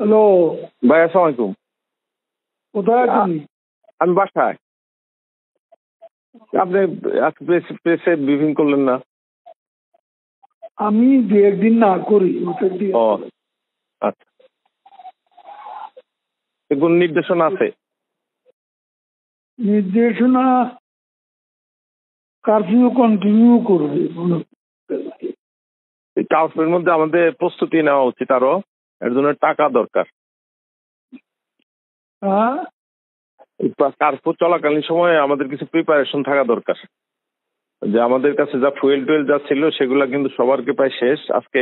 Hello ভাই, আসসালামু আলাইকুম। কোথায় আছেন? আমি বাসায়। আপনি আজকে প্রেসে ব্রিফিং করলেন না? আমি দু একদিন না করি ওটা দিয়ে। ও আচ্ছা, কোন নির্দেশনা আছে? নির্দেশনা কারফিউ কন্টিনিউ করবে। এই কার্ফের মধ্যে আমাদের প্রস্তুতি নেওয়া উচিত, আরো এর জন্য টাকা দরকার। হ্যাঁ, কার্ফু চলাকালীন সময়ে আমাদের কিছু প্রিপারেশন থাকা দরকার। যে আমাদের কাছে যা ফুয়েল টুয়েল যা ছিল সেগুলা কিন্তু সবারকে প্রায় শেষ। আজকে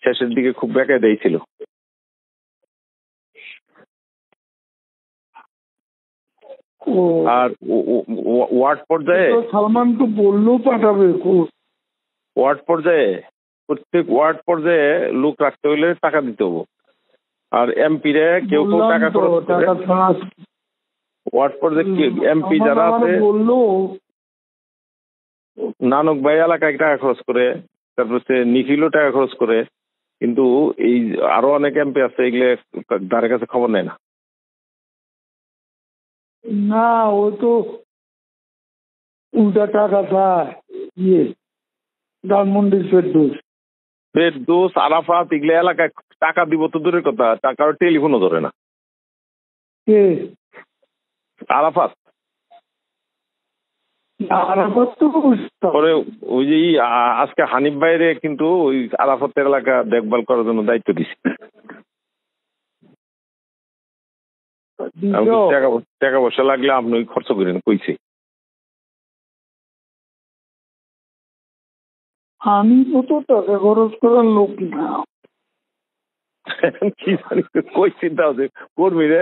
শেষের দিকে খুব বেকায় দিয়েছিল। আর ওয়ার্ড পর্যায়ে সালমান তো বললো পাঠাবে। ওয়ার্ড পর্যায়ে প্রত্যেক ওয়ার্ড পর্যায়ে লোক রাখতে হইলে টাকা দিতে হবো। আর এমপি রে কেউ কেউ টাকা খরচ করে। ওয়ার্ড পর্যায়ে এমপি যারা আছে, বললো নানক ভাই এলাকায় টাকা খরচ করে, তারপর সে নিখিলও টাকা খরচ করে, কিন্তু এই আরো অনেক এমপি আছে এগুলো ধারে কাছে খবর নেয় না। না, ও তো উল্টা টাকা চায়। ধানমন্ডির ফেরদৌস, আরাফাত এগুলো এলাকায় টাকা দিব তো দূরের কথা, টাকার টেলিফোনও ধরে না। আরাফাত পরে ওই যে আজকে হানিফ ভাইরে কিন্তু ওই আরাফাতের এলাকা দেখভাল করার জন্য দায়িত্ব দিছে। টাকা পয়সা লাগলে আপনি খরচ করেন কইছে। আমি তো টাকা খরচ করার লোক না। কি জানি কই চিন্তা হচ্ছে কর্মীরে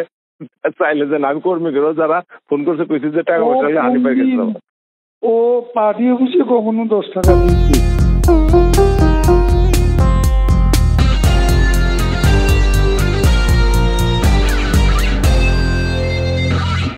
চাইলে যে আমি কর্মীদেরও যারা ফোন করছে কইছে যে টাকা পয়সা হানিফ ভাই গেছে। ও পার্টি অফিসে কখনো 10 টাকা দিচ্ছে।